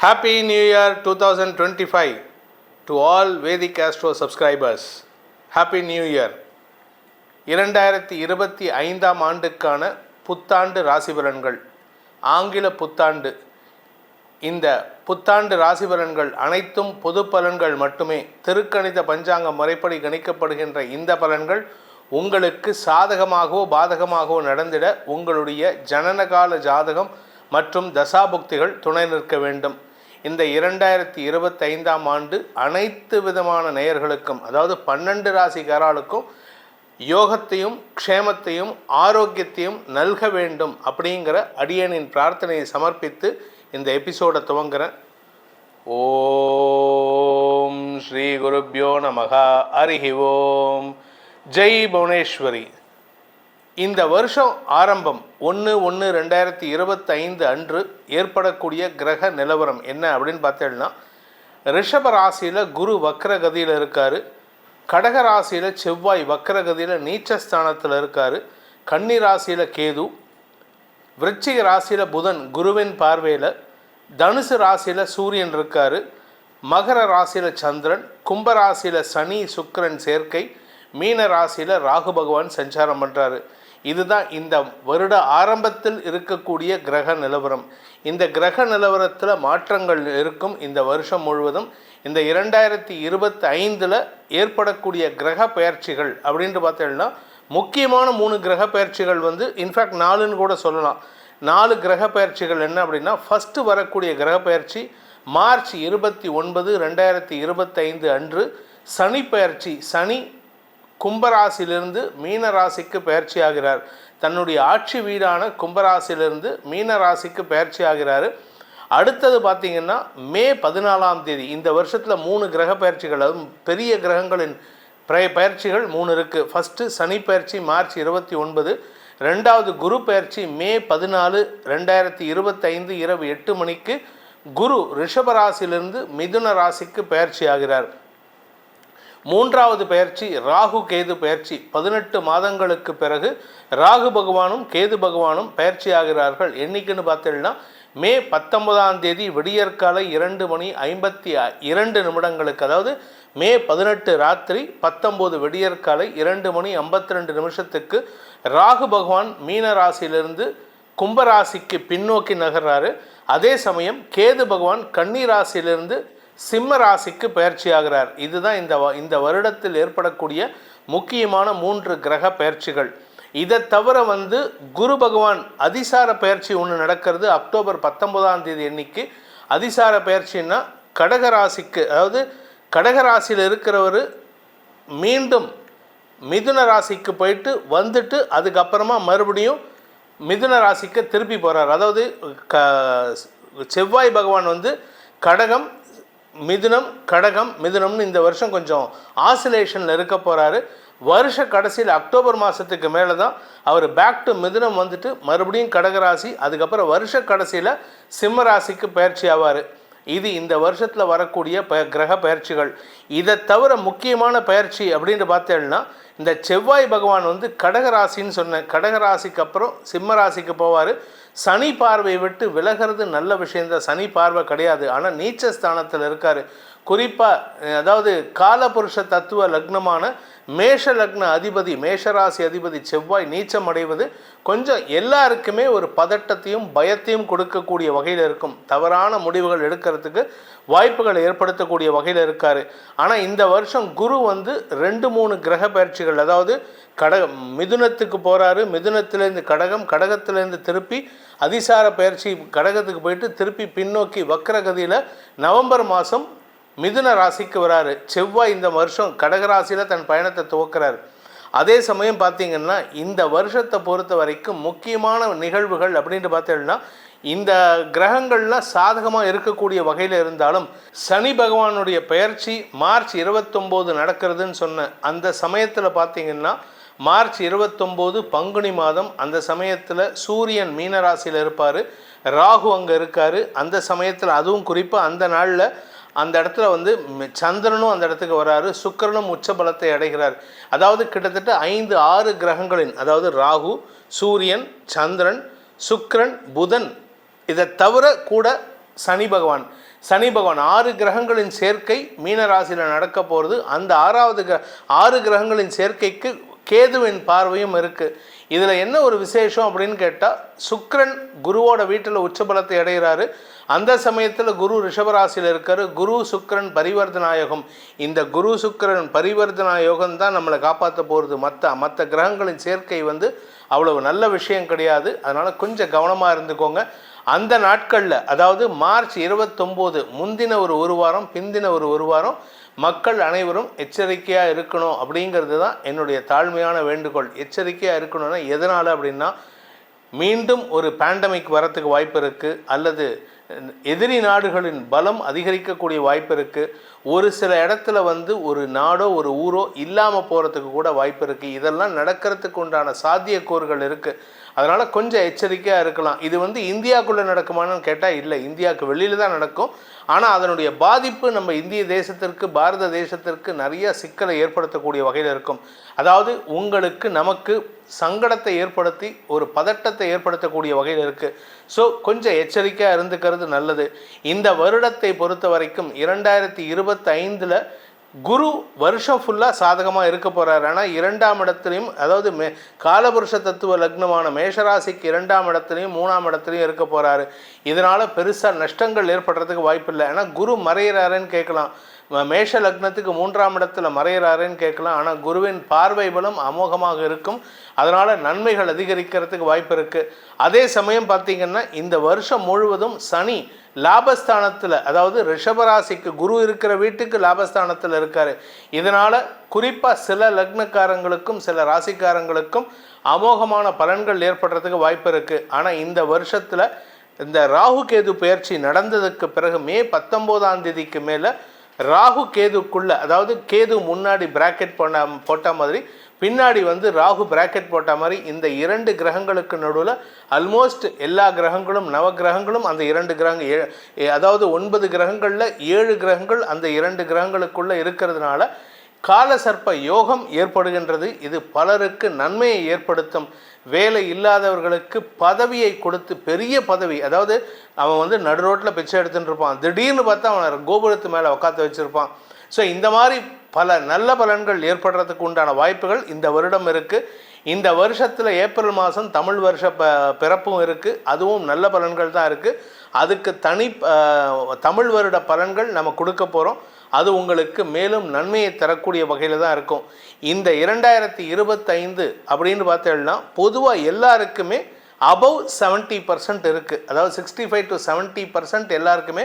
Happy New Year 2025 to all Vedic Astro subscribers. Happy New Year. 2025 ஆண்டுக்கான புத்தாண்டு ராசி பலன்கள், ஆங்கில புத்தாண்டு. இந்த புத்தாண்டு ராசி பலன்கள் அனைத்தும் பொது பலன்கள் மட்டுமே. திருக்கணித பஞ்சாங்க முறைப்படி கணிக்கப்படுகின்ற இந்த பலன்கள் உங்களுக்கு சாதகமாகவோ பாதகமாகவோ நடந்திட உங்களுடைய ஜனனகால ஜாதகம் மற்றும் தசாபுக்திகள் துணை நிற்க வேண்டும். இந்த 2025 ஆண்டு அனைத்து விதமான நேயர்களுக்கும், அதாவது 12 ராசிக்காரர்களுக்கும் யோகத்தையும் க்ஷேமத்தையும் ஆரோக்கியத்தையும் நல்க வேண்டும் அப்படிங்கிற அடியனின் பிரார்த்தனையை சமர்ப்பித்து இந்த எபிசோடை துவங்குறேன். ஓம் ஸ்ரீ குருப்யோ நமஹ. ஹரிஹி ஓம். ஜெய் புவனேஸ்வரி. இந்த வருஷம் ஆரம்பம் 1/1/2025 அன்று ஏற்படக்கூடிய கிரக நிலவரம் என்ன அப்படின்னு பார்த்தீங்கன்னா, ரிஷப ராசியில் குரு வக்ரகதியில் இருக்கார், கடக ராசியில் செவ்வாய் வக்ரகதியில் நீச்சஸ்தானத்தில் இருக்கார், கன்னி ராசியில் கேது, விருச்சிக ராசியில் புதன் குருவின் பார்வையில், தனுசு ராசியில் சூரியன் இருக்கார், மகர ராசியில் சந்திரன், கும்ப ராசியில் சனி சுக்கிரன் சேர்க்கை, மீன ராசியில் ராகு பகவான் சஞ்சாரம் பண்ணுறாரு. இதுதான் இந்த வருட ஆரம்பத்தில் இருக்கக்கூடிய கிரக நிலவரம். இந்த கிரக நிலவரத்தில் மாற்றங்கள் இருக்கும் இந்த வருஷம் முழுவதும். இந்த 2025 ஏற்படக்கூடிய கிரக பெயர்ச்சிகள் அப்படின்ட்டு பார்த்தீங்கன்னா, முக்கியமான 3 கிரக பெயர்ச்சிகள் இன்ஃபேக்ட் 4ன்னு கூட சொல்லலாம். 4 கிரக பெயர்ச்சிகள் என்ன அப்படின்னா, ஃபஸ்ட்டு வரக்கூடிய கிரக பெயர்ச்சி மார்ச் 29, 2025 அன்று சனி பெயர்ச்சி. சனி கும்பராசிலிருந்து மீன ராசிக்கு பயிற்சி ஆகிறார். தன்னுடைய ஆட்சி வீடான கும்பராசிலிருந்து மீன ராசிக்கு பயிற்சி ஆகிறார். அடுத்தது பார்த்திங்கன்னா மே 14 இந்த வருஷத்தில் 3 கிரக பயிற்சிகள், அதுவும் பெரிய கிரகங்களின் பயிற்சிகள் 3 இருக்குது. ஃபஸ்ட்டு சனி பயிற்சி மார்ச் 29, ரெண்டாவது குரு பயிற்சி மே 14, 2025 இரவு 8 மணிக்கு குரு ரிஷபராசிலிருந்து மிதுன ராசிக்கு பயிற்சி ஆகிறார். மூன்றாவது பயிற்சி ராகு கேது பயிற்சி. 18 மாதங்களுக்கு பிறகு ராகு பகவானும் கேது பகவானும் பயிற்சி ஆகிறார்கள். என்னைக்குன்னு பார்த்தீங்கன்னா மே 19 விடியற்காலை 2:52 அதாவது மே 18 ராத்திரி 19 விடியற்காலை 2:52 ராகு பகவான் மீன ராசியிலிருந்து கும்பராசிக்கு பின்னோக்கி நகர்றாரு. அதே சமயம் கேது பகவான் கன்னி ராசியிலிருந்து சிம்ம ராசிக்கு பயிற்சி ஆகிறார். இதுதான் இந்த வருடத்தில் ஏற்படக்கூடிய முக்கியமான 3 கிரக பயிற்சிகள். இதை தவிர குரு பகவான் அதிசார பயிற்சி ஒன்று நடக்கிறது அக்டோபர் 19 அன்னைக்கு. அதிசார பயிற்சின்னா கடகராசிக்கு, அதாவது கடகராசியில் இருக்கிறவர் மீண்டும் மிதுன ராசிக்கு போயிட்டு வந்துட்டு அதுக்கப்புறமா மறுபடியும் மிதுன ராசிக்கு திருப்பி போகிறார். அதாவது செவ்வாய் பகவான் கடகம் மிதுனம் கடகம் மிதுனம்னு இந்த வருஷம் கொஞ்சம் ஆசிலேஷனில் இருக்க போகிறாரு. வருஷ கடைசியில் அக்டோபர் மாதத்துக்கு மேலே தான் அவர் பேக் டு மிதுனம் மறுபடியும் கடகராசி, அதுக்கப்புறம் வருஷ கடைசியில் சிம்ம ராசிக்கு பயிற்சி ஆவார். இது இந்த வருஷத்தில் வரக்கூடிய கிரக பயிற்சிகள். இதை தவிர முக்கியமான பயிற்சி அப்படின்னு பார்த்தேன்னா, இந்த செவ்வாய் பகவான் கடகராசின்னு சொன்னேன், கடகராசிக்கு அப்புறம் சிம்ம ராசிக்கு போவார். சனி பார்வை விட்டு விலகிறது நல்ல விஷயந்தான். சனி பார்வை கிடையாது, ஆனால் நீச்ச ஸ்தானத்தில் இருக்கார். குறிப்பாக அதாவது காலபுருஷ தத்துவ லக்னமான மேஷ லக்ன அதிபதி, மேஷராசி அதிபதி செவ்வாய் நீச்சம் அடைவது கொஞ்சம் எல்லாருக்குமே ஒரு பதட்டத்தையும் பயத்தையும் கொடுக்கக்கூடிய வகையில் இருக்கும். தவறான முடிவுகள் எடுக்கிறதுக்கு வாய்ப்புகளை ஏற்படுத்தக்கூடிய வகையில் இருக்கார். ஆனால் இந்த வருஷம் குரு 2-3 கிரக பயிற்சிகள், அதாவது மிதுனத்துக்கு போகிறாரு, மிதுனத்திலேருந்து கடகம், கடகத்திலேருந்து திருப்பி அதிசார பயிற்சி கடகத்துக்கு போயிட்டு திருப்பி பின்னோக்கி வக்ரகதியில் நவம்பர் மாதம் மிதுன ராசிக்கு வராரு. செவ்வாய் இந்த வருஷம் கடகராசியில் தன் பயணத்தை துவக்கிறார். அதே சமயம் பார்த்திங்கன்னா இந்த வருஷத்தை பொறுத்த வரைக்கும் முக்கியமான நிகழ்வுகள் அப்படின்ட்டு பார்த்தீங்கன்னா, இந்த கிரகங்கள்லாம் சாதகமாக இருக்கக்கூடிய வகையில் இருந்தாலும் சனி பகவானுடைய பெயர்ச்சி மார்ச் 29 நடக்கிறதுன்னு சொன்ன அந்த சமயத்தில் பார்த்திங்கன்னா, மார்ச் 29 பங்குனி மாதம், அந்த சமயத்தில் சூரியன் மீனராசியில் இருப்பார், ராகு அங்கே இருக்கார். அந்த சமயத்தில் அதுவும் குறிப்பாக அந்த நாளில் அந்த இடத்துல சந்திரனும் அந்த இடத்துக்கு வராரு, சுக்கிரனும் உச்ச பலத்தை அடைகிறார். அதாவது கிட்டத்தட்ட 5-6 கிரகங்களின், அதாவது ராகு, சூரியன், சந்திரன், சுக்கிரன், புதன், இதை தவிர கூட சனி பகவான், சனி பகவான் 6 கிரகங்களின் சேர்க்கை மீன ராசியில் நடக்க போகிறது. அந்த 6 கிரகங்களின் சேர்க்கைக்கு கேதுவின் பார்வையும் இருக்குது. இதில் என்ன ஒரு விசேஷம் அப்படின்னு கேட்டால், சுக்கிரன் குருவோட வீட்டில் உச்சபலத்தை அடைகிறாரு. அந்த சமயத்தில் குரு ரிஷபராசியில் இருக்கார். குரு சுக்கிரன் பரிவர்த்தனா யோகம். இந்த குரு சுக்கிரன் பரிவர்த்தனா யோகம் தான் நம்மளை காப்பாற்ற போகிறது. மற்ற கிரகங்களின் சேர்க்கை அவ்வளவு நல்ல விஷயம் கிடையாது. அதனால் கொஞ்சம் கவனமாக இருந்துக்கோங்க. அந்த நாட்களில், அதாவது மார்ச் 29 முந்தின ஒரு வாரம், பிந்தின ஒரு வாரம் மக்கள் அனைவரும் எச்சரிக்கையாக இருக்கணும் அப்படிங்கிறது தான் என்னுடைய தாழ்மையான வேண்டுகோள். எச்சரிக்கையாக இருக்கணும்னா எதனால் அப்படின்னா, மீண்டும் ஒரு பேண்டமிக் வரத்துக்கு வாய்ப்பு இருக்குது, அல்லது எதிரி நாடுகளின் பலம் அதிகரிக்கக்கூடிய வாய்ப்பு இருக்குது. ஒரு சில இடத்துல ஒரு நாடோ ஒரு ஊரோ இல்லாமல் போகிறதுக்கு கூட வாய்ப்பு இருக்குது. இதெல்லாம் நடக்கிறதுக்கு உண்டான சாத்தியக்கூறுகள் இருக்குது. அதனால் கொஞ்சம் எச்சரிக்கையாக இருக்கலாம். இது இந்தியாவுக்குள்ளே நடக்குமான்னு கேட்டால் இல்லை, இந்தியாவுக்கு வெளியில் தான் நடக்கும். ஆனால் அதனுடைய பாதிப்பு நம்ம இந்திய தேசத்திற்கு, பாரத தேசத்திற்கு நிறைய சிக்கலை ஏற்படுத்தக்கூடிய வகையில் இருக்கும். அதாவது உங்களுக்கு நமக்கு சங்கடத்தை ஏற்படுத்தி ஒரு பதட்டத்தை ஏற்படுத்தக்கூடிய வகையில் இருக்குது. ஸோ கொஞ்சம் எச்சரிக்கையாக இருந்துக்கிறது நல்லது. இந்த வருடத்தை பொறுத்த வரைக்கும் 2025 குரு வருஷம் ஃபுல்லாக சாதகமாக இருக்க போகிறார். ஆனால் 2ஆம் இடத்துலையும், அதாவது காலபுருஷ தத்துவ லக்னமான மேஷராசிக்கு 2ஆம் இடத்துலையும் 3ஆம் இடத்துலையும் இருக்க போகிறாரு. இதனால் பெருசாக நஷ்டங்கள் ஏற்படுறதுக்கு வாய்ப்பு இல்லை. ஏன்னா குரு மறையிறாருன்னு கேட்கலாம், மேஷ லக்னத்துக்கு 3ஆம் இடத்துல மறையிறாருன்னு கேட்கலாம். ஆனால் குருவின் பார்வை பலம் அமோகமாக இருக்கும். அதனால் நன்மைகள் அதிகரிக்கிறதுக்கு வாய்ப்பு இருக்குது. அதே சமயம் பார்த்திங்கன்னா இந்த வருஷம் முழுவதும் சனி லாபஸ்தானத்தில், அதாவது ரிஷபராசிக்கு குரு இருக்கிற வீட்டுக்கு லாபஸ்தானத்தில் இருக்கார். இதனால் குறிப்பாக சில லக்னக்காரங்களுக்கும் சில ராசிக்காரங்களுக்கும் அமோகமான பலன்கள் ஏற்படுறதுக்கு வாய்ப்பு இருக்குது. ஆனால் இந்த வருஷத்தில் இந்த ராகு கேது பெயர்ச்சி நடந்ததுக்கு பிறகு மே 19ஆம் தேதிக்கு மேலே ராகு கேதுக்குள்ளே, அதாவது கேது முன்னாடி பிராக்கெட் போட்ட மாதிரி பின்னாடி ராகு பிராக்கெட் போட்ட மாதிரி இந்த 2 கிரகங்களுக்கு நடுவில் ஆல்மோஸ்ட் எல்லா கிரகங்களும், நவ கிரகங்களும் அந்த 2 கிரகங்கள், அதாவது 9 கிரகங்களில் 7 கிரகங்கள் அந்த 2 கிரகங்களுக்குள்ளே இருக்கிறதுனால காலசர்ப்ப யோகம் ஏற்படுகின்றது. இது பலருக்கு நன்மையை ஏற்படுத்தும். வேலை இல்லாதவர்களுக்கு பதவியை கொடுத்து, பெரிய பதவி, அதாவது அவன் நடு ரோட்டில் பிச்சை எடுத்துகிட்டு இருப்பான், திடீர்னு பார்த்தா அவன் கோபுரத்து மேலே உட்காந்து வச்சுருப்பான். ஸோ இந்த மாதிரி பல நல்ல பலன்கள் ஏற்படுறதுக்கு உண்டான வாய்ப்புகள் இந்த வருடம் இருக்குது. இந்த வருஷத்தில் ஏப்ரல் மாதம் தமிழ் வருஷ பிறப்பும் இருக்குது. அதுவும் நல்ல பலன்கள் தான் இருக்குது. அதுக்கு தனி தமிழ் வருட பலன்கள் நம்ம கொடுக்க போகிறோம். அது உங்களுக்கு மேலும் நன்மையை தரக்கூடிய வகையில் தான் இருக்கும். இந்த 2025 அப்படின்னு பார்த்தோம்னா பொதுவாக எல்லாருக்குமே அபவ் 70% இருக்குது. அதாவது 65 to 70% எல்லாருக்குமே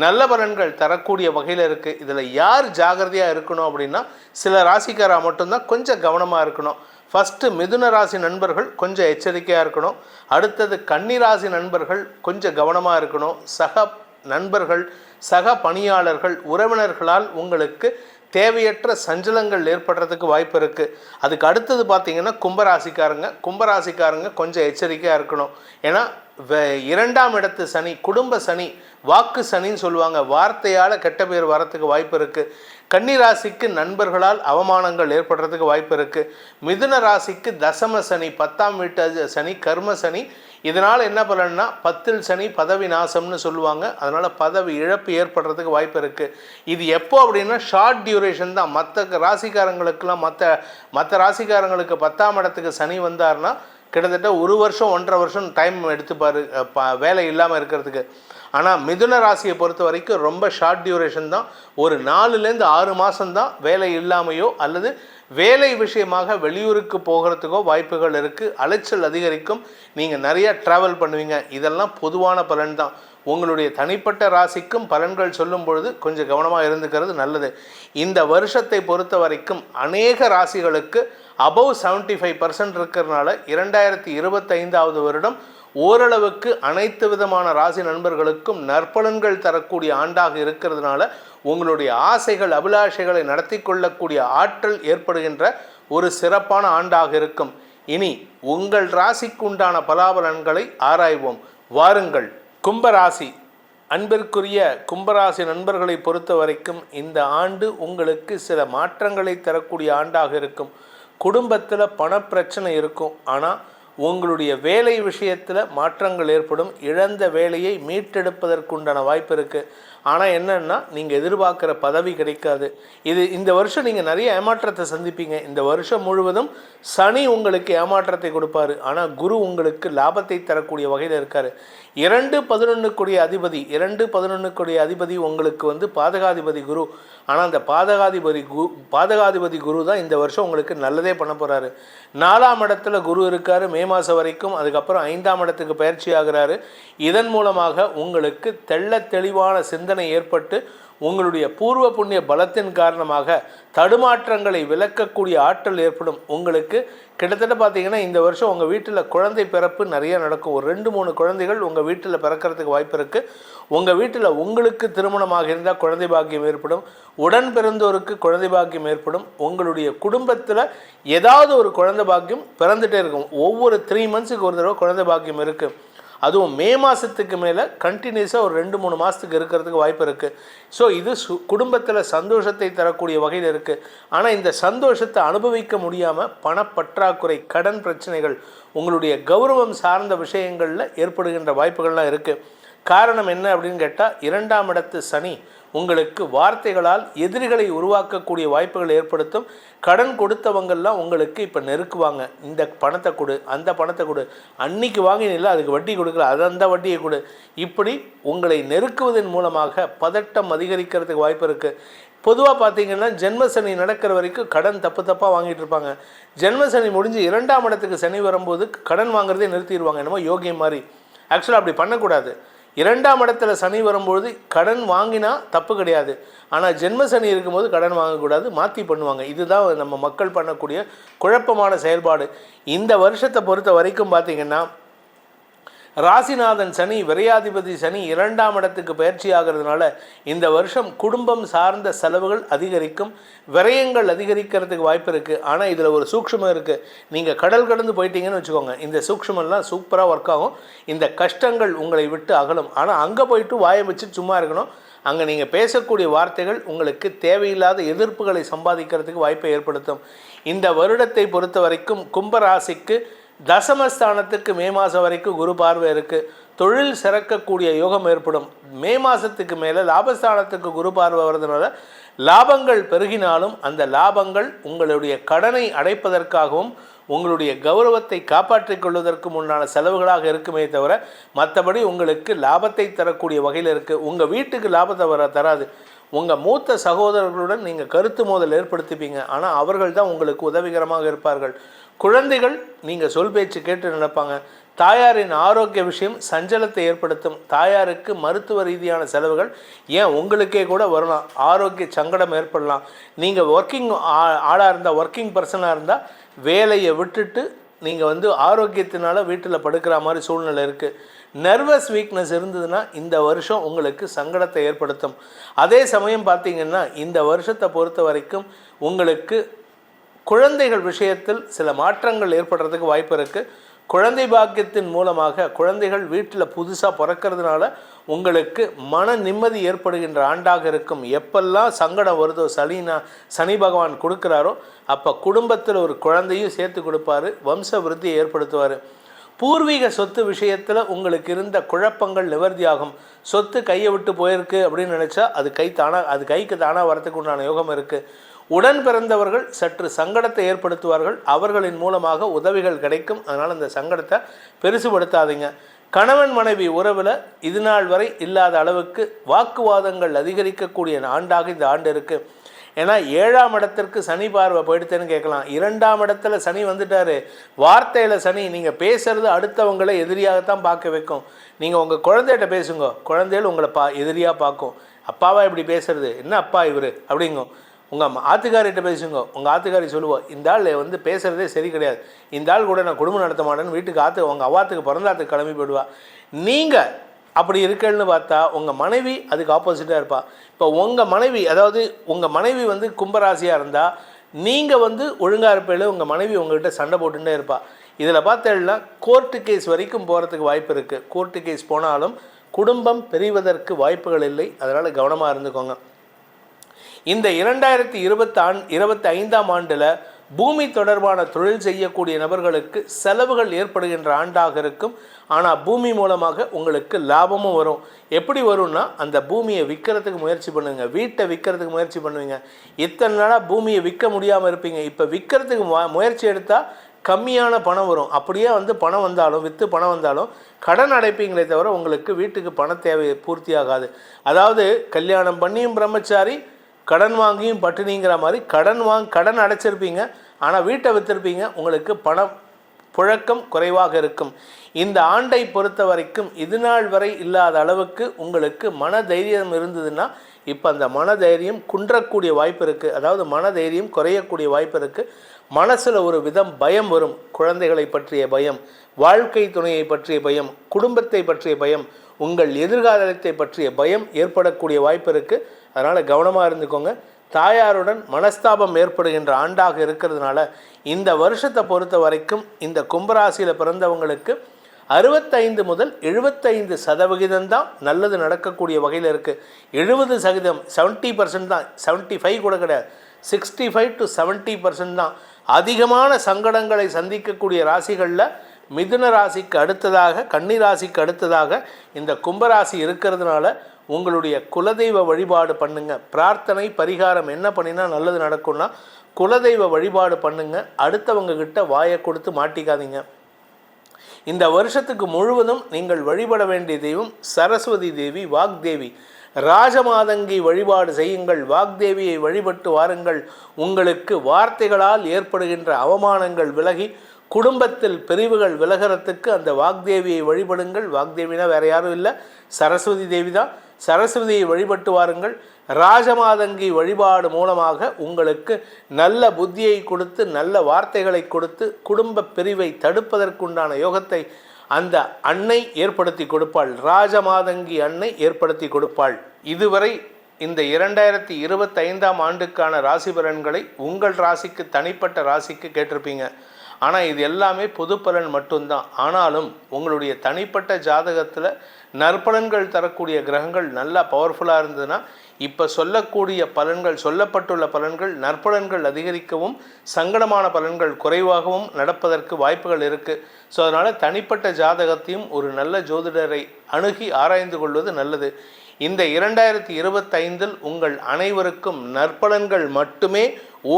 நல்ல பலன்கள் தரக்கூடிய வகையில் இருக்குது. இதில் யார் ஜாகிரதையாக இருக்கணும் அப்படின்னா, சில ராசிக்காரா மட்டும்தான் கொஞ்சம் கவனமாக இருக்கணும். ஃபஸ்ட்டு மிதுன ராசி நண்பர்கள் கொஞ்சம் எச்சரிக்கையாக இருக்கணும். அடுத்தது கன்னி ராசி நண்பர்கள் கொஞ்சம் கவனமாக இருக்கணும். சக நண்பர்கள், சக பணியாளர்கள், உறவினர்களால் உங்களுக்கு தேவையற்ற சஞ்சலங்கள் ஏற்படுறதுக்கு வாய்ப்பு இருக்குது. அதுக்கு அடுத்தது பார்த்திங்கன்னா கும்பராசிக்காரங்க கொஞ்சம் எச்சரிக்கையாக இருக்கணும். ஏன்னா 2ஆம் இடத்து சனி, குடும்ப சனி, வாக்கு சனின்னு சொல்லுவாங்க. வார்த்தையால் கெட்ட பேர் வரத்துக்கு வாய்ப்பு இருக்குது. கன்னி ராசிக்கு நண்பர்களால் அவமானங்கள் ஏற்படுறதுக்கு வாய்ப்பு இருக்குது. மிதுன ராசிக்கு தசம சனி, 10ஆம் வீட்டு சனி, கர்ம சனி. இதனால் என்ன பலன்னா 10ல் சனி, பதவி நாசம்னு சொல்லுவாங்க. அதனால் பதவி இழப்பு ஏற்படுறதுக்கு வாய்ப்பு இருக்குது. இது எப்போ அப்படின்னா ஷார்ட் டியூரேஷன் தான். மற்ற ராசிக்காரங்களுக்கெல்லாம் மற்ற ராசிக்காரங்களுக்கு 10ஆம் இடத்துக்கு சனி வந்தார்னா கிட்டத்தட்ட 1 வருஷம் 1.5 வருஷம் டைம் எடுத்துப்பார் வேலை இல்லாமல் இருக்கிறதுக்கு. ஆனால் மிதுன ராசியை பொறுத்த வரைக்கும் ரொம்ப ஷார்ட் டியூரேஷன் தான். ஒரு 4லேருந்து 6 மாதம்தான் வேலை இல்லாமையோ அல்லது வேலை விஷயமாக வெளியூருக்கு போகிறதுக்கோ வாய்ப்புகள் இருக்குது. அலைச்சல் அதிகரிக்கும். நீங்கள் நிறையா ட்ராவல் பண்ணுவீங்க. இதெல்லாம் பொதுவான பலன் தான். உங்களுடைய தனிப்பட்ட ராசிக்கும் பலன்கள் சொல்லும் பொழுது கொஞ்சம் கவனமாக இருந்துக்கிறது நல்லது. இந்த வருஷத்தை பொறுத்த வரைக்கும் அநேக ராசிகளுக்கு அபவ் 75% இருக்கிறதுனால 2025ஆவது வருடம் ஓரளவுக்கு அனைத்து விதமான ராசி நண்பர்களுக்கும் நற்பலன்கள் தரக்கூடிய ஆண்டாக இருக்கிறதுனால உங்களுடைய ஆசைகள், அபிலாஷைகளை நடத்தி கொள்ளக்கூடிய ஆற்றல் ஏற்படுகின்ற ஒரு சிறப்பான ஆண்டாக இருக்கும். இனி உங்கள் ராசிக்கு உண்டான பலாபலன்களை ஆராய்வோம். வாருங்கள். கும்பராசி. அன்பிற்குரிய கும்பராசி நண்பர்களை பொறுத்த வரைக்கும் இந்த ஆண்டு உங்களுக்கு சில மாற்றங்களை தரக்கூடிய ஆண்டாக இருக்கும். குடும்பத்தில் பணப்பிரச்சனை இருக்கும். ஆனால் உங்களுடைய வேலை விஷயத்தில் மாற்றங்கள் ஏற்படும். இழந்த வேலையை மீட்டெடுப்பதற்குண்டான வாய்ப்பு இருக்குது. ஆனால் என்னன்னா நீங்கள் எதிர்பார்க்குற பதவி கிடைக்காது. இந்த வருஷம் நீங்கள் நிறைய ஏமாற்றத்தை சந்திப்பீங்க. இந்த வருஷம் முழுவதும் சனி உங்களுக்கு ஏமாற்றத்தை கொடுப்பாரு, ஆனால் குரு உங்களுக்கு லாபத்தை தரக்கூடிய வகையில் இருக்கார். 2-11 அதிபதி உங்களுக்கு வந்து பாதகாதிபதி குரு. ஆனால் அந்த பாதகாதிபதி குரு தான் இந்த வருஷம் உங்களுக்கு நல்லதே பண்ண போகிறாரு. 4ஆம் இடத்துல குரு இருக்கார் மே மாதம் வரைக்கும். அதுக்கப்புறம் 5ஆம் இடத்துக்கு பயிற்சி ஆகிறாரு. இதன் மூலமாக உங்களுக்கு தெளிவான சிந்தனை ஏற்பட்டு உங்களுடைய பூர்வ புண்ணிய பலத்தின் காரணமாக தடுமாற்றங்களை விளக்கக்கூடிய ஆற்றல் ஏற்படும். உங்களுக்கு கிட்டத்தட்ட பார்த்தீங்கன்னா இந்த வருஷம் உங்கள் வீட்டில் குழந்தை பிறப்பு நிறைய நடக்கும். ஒரு 2-3 குழந்தைகள் உங்கள் வீட்டில் பிறக்கிறதுக்கு வாய்ப்பு இருக்குது. உங்கள் வீட்டில் உங்களுக்கு திருமணமாக இருந்தால் குழந்தை பாக்கியம் ஏற்படும். உடன் பிறந்தோருக்கு குழந்தை பாக்கியம் ஏற்படும். உங்களுடைய குடும்பத்தில் ஏதாவது ஒரு குழந்தை பாக்கியம் பிறந்துகிட்டே இருக்கும். ஒவ்வொரு 3 மந்த்ஸுக்கு ஒரு தடவை குழந்தை பாக்கியம் இருக்குது. அதுவும் மே மாதத்துக்கு மேலே கண்டினியூஸாக ஒரு 2-3 மாதத்துக்கு இருக்கிறதுக்கு வாய்ப்பு இருக்குது. ஸோ இது குடும்பத்தில் சந்தோஷத்தை தரக்கூடிய வகையில் இருக்குது. ஆனால் இந்த சந்தோஷத்தை அனுபவிக்க முடியாமல் பணப்பற்றாக்குறை, கடன் பிரச்சனைகள், உங்களுடைய கௌரவம் சார்ந்த விஷயங்களில் ஏற்படுகின்ற வாய்ப்புகள்லாம் இருக்குது. காரணம் என்ன அப்படின்னு கேட்டால் 2ஆம் இடத்து சனி உங்களுக்கு வார்த்தைகளால் எதிரிகளை உருவாக்கக்கூடிய வாய்ப்புகள் ஏற்படுத்தும். கடன் கொடுத்தவங்கள்லாம் உங்களுக்கு இப்போ நெருக்குவாங்க. இந்த பணத்தை கொடு, அந்த பணத்தை கொடு, அன்னைக்கு வாங்கினில்ல அதுக்கு வட்டி கொடுக்கல, அந்த வட்டியை கொடு. இப்படி உங்களை நெருக்குவதன் மூலமாக பதட்டம் அதிகரிக்கிறதுக்கு வாய்ப்பு இருக்குது. பொதுவாக பார்த்தீங்கன்னா ஜென்மசனி நடக்கிற வரைக்கும் கடன் தப்பாக வாங்கிட்டு இருப்பாங்க. ஜென்மசனி முடிஞ்சு 2ஆம் இடத்துக்கு சனி வரும்போது கடன் வாங்குறதே நிறுத்திடுவாங்க. என்னமோ யோகியம் மாதிரி. ஆக்சுவலாக அப்படி பண்ணக்கூடாது. 2ஆம் இடத்துல சனி வரும்பொழுது கடன் வாங்கினா தப்பு கிடையாது. ஆனால் ஜென்ம சனி இருக்கும்போது கடன் வாங்கக்கூடாது, மாற்றி பண்ணுவாங்க. இதுதான் நம்ம மக்கள் பண்ணக்கூடிய குழப்பமான செயல்பாடு. இந்த வருஷத்தை பொறுத்த வரைக்கும் பார்த்திங்கன்னா ராசிநாதன் சனி, விரையாதிபதி சனி 2ஆம் இடத்துக்கு பயிற்சி ஆகிறதுனால இந்த வருஷம் குடும்பம் சார்ந்த செலவுகள் அதிகரிக்கும், விரயங்கள் அதிகரிக்கிறதுக்கு வாய்ப்பு இருக்குது. ஆனால் இதில் ஒரு சூக்ஷ்மம் இருக்குது. நீங்கள் கடல் கடந்து போயிட்டீங்கன்னு வச்சுக்கோங்க, இந்த சூக்ஷ்மெல்லாம் சூப்பராக ஒர்க் ஆகும். இந்த கஷ்டங்கள் உங்களை விட்டு அகலும். ஆனால் அங்கே போயிட்டு வாயை வச்சு சும்மா இருக்கணும். அங்கே நீங்கள் பேசக்கூடிய வார்த்தைகள் உங்களுக்கு தேவையில்லாத எதிர்ப்புகளை சம்பாதிக்கிறதுக்கு வாய்ப்பை ஏற்படுத்தும். இந்த வருடத்தை பொறுத்த வரைக்கும் கும்பராசிக்கு தசமஸ்தானத்துக்கு மே மாதம் வரைக்கும் குரு பார்வை இருக்குது. தொழில் சிறக்கக்கூடிய யோகம் ஏற்படும். மே மாதத்துக்கு மேலே லாபஸ்தானத்துக்கு குரு பார்வை வர்றதுனால லாபங்கள் பெருகினாலும் அந்த லாபங்கள் உங்களுடைய கடனை அடைப்பதற்காகவும் உங்களுடைய கௌரவத்தை காப்பாற்றிக் கொள்வதற்கு முன்னான செலவுகளாக இருக்குமே தவிர மற்றபடி உங்களுக்கு லாபத்தை தரக்கூடிய வகையில் இருக்குது. உங்கள் வீட்டுக்கு லாபத்தை தராது. உங்கள் மூத்த சகோதரர்களுடன் நீங்கள் கருத்து மோதல் ஏற்படுத்திப்பீங்க. ஆனால் அவர்கள் தான் உங்களுக்கு உதவிகரமாக இருப்பார்கள். குழந்தைகள் நீங்கள் சொல் பேச்சு கேட்டு நடப்பாங்க. தாயாரின் ஆரோக்கிய விஷயம் சஞ்சலத்தை ஏற்படுத்தும். தாயாருக்கு மருத்துவ ரீதியான செலவுகள், ஏன் உங்களுக்கே கூட வரலாம். ஆரோக்கிய சங்கடம் ஏற்படலாம். நீங்கள் ஒர்க்கிங் ஆளாக இருந்தால், ஒர்க்கிங் பர்சனாக இருந்தால் வேலையை விட்டுட்டு நீங்கள் ஆரோக்கியத்தினால வீட்டில் படுக்கிற மாதிரி சூழ்நிலை இருக்குது. நர்வஸ் வீக்னஸ் இருந்ததுன்னா இந்த வருஷம் உங்களுக்கு சங்கடத்தை ஏற்படுத்தும். அதே சமயம் பார்த்திங்கன்னா இந்த வருஷத்தை பொறுத்த வரைக்கும் உங்களுக்கு குழந்தைகள் விஷயத்தில் சில மாற்றங்கள் ஏற்படுறதுக்கு வாய்ப்பு இருக்குது. குழந்தை பாக்கியத்தின் மூலமாக குழந்தைகள் வீட்டில் புதுசாக பிறக்கிறதுனால உங்களுக்கு மன நிம்மதி ஏற்படுகின்ற ஆண்டாக இருக்கும். எப்பெல்லாம் சங்கடம் வருதோ, சனி பகவான் கொடுக்குறாரோ அப்போ குடும்பத்தில் ஒரு குழந்தையும் சேர்த்து கொடுப்பாரு, வம்ச விருத்தியை ஏற்படுத்துவார். பூர்வீக சொத்து விஷயத்தில் உங்களுக்கு இருந்த குழப்பங்கள் நிவர்த்தியாகும். சொத்து கையை விட்டு போயிருக்கு அப்படின்னு நினச்சா அது கைக்கு தானாக வரத்துக்கு உண்டான யோகம் இருக்குது. உடன் பிறந்தவர்கள் சற்று சங்கடத்தை ஏற்படுத்துவார்கள். அவர்களின் மூலமாக உதவிகள் கிடைக்கும். அதனால் அந்த சங்கடத்தை பெருசுபடுத்தாதீங்க. கணவன் மனைவி உறவில் இது நாள் வரை இல்லாத அளவுக்கு வாக்குவாதங்கள் அதிகரிக்கக்கூடிய ஆண்டாக இந்த ஆண்டு இருக்குது. ஏன்னா 7ஆம் இடத்திற்கு சனி பார்வை போயிடுத்தேன்னு கேட்கலாம். 2ஆம் இடத்துல சனி வந்துட்டார். வார்த்தையில் சனி, நீங்கள் பேசுகிறது அடுத்தவங்களை எதிரியாகத்தான் பார்க்க வைக்கும். நீங்கள் உங்கள் குழந்தைகிட்ட பேசுங்க, குழந்தைகள் உங்களை எதிரியாக பார்க்கும். அப்பாவா இப்படி பேசுறது, என்ன அப்பா இவர் அப்படிங்கும். உங்கள் ஆத்துக்காரிகிட்ட பேசுங்க, உங்கள் ஆத்துக்காரி சொல்லுவோம், இந்த ஆள் பேசுகிறதே சரி கிடையாது, இந்த ஆள் கூட நான் குடும்பம் நடத்த மாட்டேன்னு வீட்டுக்கு உங்கள் அவாத்துக்கு பிறந்தாத்துக்கு கிளம்பி போயிடுவா. நீங்கள் அப்படி இருக்கன்னு பார்த்தா உங்கள் மனைவி அதுக்கு ஆப்போசிட்டாக இருப்பா. இப்போ உங்கள் மனைவி, அதாவது உங்கள் மனைவி கும்பராசியாக இருந்தால் நீங்கள் ஒழுங்காக இருப்பையில் உங்கள் மனைவி உங்கள்கிட்ட சண்டை போட்டுகிட்டே இருப்பா. இதில் பார்த்தேன்னா கோர்ட்டு கேஸ் வரைக்கும் போகிறதுக்கு வாய்ப்பு இருக்குது. கோர்ட்டு கேஸ் போனாலும் குடும்பம் பிரிவதற்கு வாய்ப்புகள் இல்லை. அதனால் கவனமாக இருந்துக்கோங்க. இந்த 2025ஆம் ஆண்டில் பூமி தொடர்பான தொழில் செய்யக்கூடிய நபர்களுக்கு செலவுகள் ஏற்படுகின்ற ஆண்டாக இருக்கும். ஆனால் பூமி மூலமாக உங்களுக்கு லாபமும் வரும். எப்படி வரும்னா, அந்த பூமியை விற்கிறதுக்கு முயற்சி பண்ணுவீங்க, வீட்டை விற்கிறதுக்கு முயற்சி பண்ணுவீங்க. இத்தனை நாளாக பூமியை விற்க முடியாமல் இருப்பீங்க. இப்போ விற்கிறதுக்கு முயற்சி எடுத்தால் கம்மியான பணம் வரும். அப்படியே பணம் வந்தாலும், விற்று பணம் வந்தாலும் கடன் அடைப்பீங்களே தவிர உங்களுக்கு வீட்டுக்கு பண தேவை பூர்த்தி ஆகாது. அதாவது கல்யாணம் பண்ணியும் பிரம்மச்சாரி, கடன் வாங்கியும் பட்டினிங்கிற மாதிரி கடன் அடைச்சிருப்பீங்க, ஆனால் வீட்டை விற்றுருப்பீங்க. உங்களுக்கு பணம் புழக்கம் குறைவாக இருக்கும். இந்த ஆண்டை பொறுத்த வரைக்கும் இது நாள் வரை இல்லாத அளவுக்கு உங்களுக்கு மன தைரியம் இருந்ததுன்னா இப்போ அந்த மன தைரியம் குன்றக்கூடிய வாய்ப்பு இருக்குது. அதாவது மன தைரியம் குறையக்கூடிய வாய்ப்பு இருக்குது. மனசில் ஒரு விதம் பயம் வரும். குழந்தைகளை பற்றிய பயம், வாழ்க்கை துணையை பற்றிய பயம், குடும்பத்தை பற்றிய பயம், உங்கள் எதிர்காலத்தை பற்றிய பயம் ஏற்படக்கூடிய வாய்ப்பு இருக்குது. அதனால் கவனமாக இருந்துக்கோங்க. தாயாருடன் மனஸ்தாபம் ஏற்படுகின்ற ஆண்டாக இருக்கிறதுனால இந்த வருஷத்தை பொறுத்த வரைக்கும் இந்த கும்பராசியில் பிறந்தவங்களுக்கு 65 முதல் 75% தான் நல்லது நடக்கக்கூடிய வகையில் இருக்குது. 70%, 70% தான், 75 கூட கிடையாது, 65 to 70% தான். அதிகமான சங்கடங்களை சந்திக்கக்கூடிய ராசிகளில் மிதுன ராசிக்கு அடுத்ததாக, கன்னி ராசிக்கு அடுத்ததாக இந்த கும்பராசி இருக்கிறதுனால உங்களுடைய குலதெய்வ வழிபாடு பண்ணுங்க. பிரார்த்தனை பரிகாரம் என்ன பண்ணினா நல்லது நடக்கும்னா குலதெய்வ வழிபாடு பண்ணுங்க. அடுத்தவங்க கிட்ட வாயை கொடுத்து மாட்டிக்காதீங்க. இந்த வருஷத்துக்கு முழுவதும் நீங்கள் வழிபட வேண்டிய தெய்வம் சரஸ்வதி தேவி, வாக்தேவி. ராஜமாதங்கி வழிபாடு செய்யுங்கள். வாக்தேவியை வழிபட்டு வாருங்கள். உங்களுக்கு வார்த்தைகளால் ஏற்படுகின்ற அவமானங்கள் விலகி குடும்பத்தில் பிரிவுகள் விலகிறதுக்கு அந்த வாக்தேவியை வழிபடுங்கள். வாக்தேவினா வேறு யாரும் இல்லை, சரஸ்வதி தேவி தான். சரஸ்வதியை வழிபட்டு வாருங்கள். ராஜமாதங்கி வழிபாடு மூலமாக உங்களுக்கு நல்ல புத்தியை கொடுத்து, நல்ல வார்த்தைகளை கொடுத்து, குடும்ப பிரிவை தடுப்பதற்குண்டான யோகத்தை அந்த அன்னை ஏற்படுத்தி கொடுப்பாள். ராஜமாதங்கி அன்னை ஏற்படுத்தி கொடுப்பாள். இதுவரை இந்த 2025ஆம் ஆண்டுக்கான ராசி பலன்களை உங்கள் ராசிக்கு, தனிப்பட்ட ராசிக்கு கேட்டிருப்பீங்க. ஆனால் இது எல்லாமே பொது பலன் மட்டும்தான். ஆனாலும் உங்களுடைய தனிப்பட்ட ஜாதகத்தில் நற்பலன்கள் தரக்கூடிய கிரகங்கள் நல்லா பவர்ஃபுல்லாக இருந்ததுன்னா இப்போ சொல்லக்கூடிய பலன்கள், சொல்லப்பட்டுள்ள பலன்கள், நற்பலன்கள் அதிகரிக்கவும் சங்கடமான பலன்கள் குறைவாகவும் நடப்பதற்கு வாய்ப்புகள் இருக்குது. ஸோ அதனால் தனிப்பட்ட ஜாதகத்தையும் ஒரு நல்ல ஜோதிடரை அணுகி ஆராய்ந்து கொள்வது நல்லது. இந்த 2025இல் உங்கள் அனைவருக்கும் நற்பலன்கள் மட்டுமே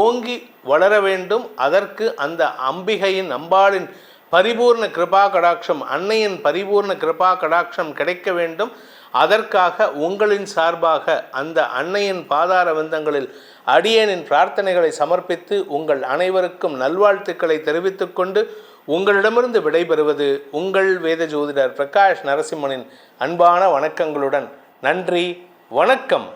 ஓங்கி வளர வேண்டும். அதற்கு அந்த அம்பிகையின், அம்பாளின் பரிபூர்ண கிருபா கடாட்சம், அன்னையின் பரிபூர்ண கிருபா கடாட்சம் கிடைக்க வேண்டும். அதற்காக உங்களின் சார்பாக அந்த அன்னையின் பாதார விந்தங்களில் அடியேனின் பிரார்த்தனைகளை சமர்ப்பித்து உங்கள் அனைவருக்கும் நல்வாழ்த்துக்களை தெரிவித்துக் கொண்டு உங்களிடமிருந்து விடைபெறுவது உங்கள் வேத ஜோதிடர் பிரகாஷ் நரசிம்மனின் அன்பான வணக்கங்களுடன். நன்றி, வணக்கம்.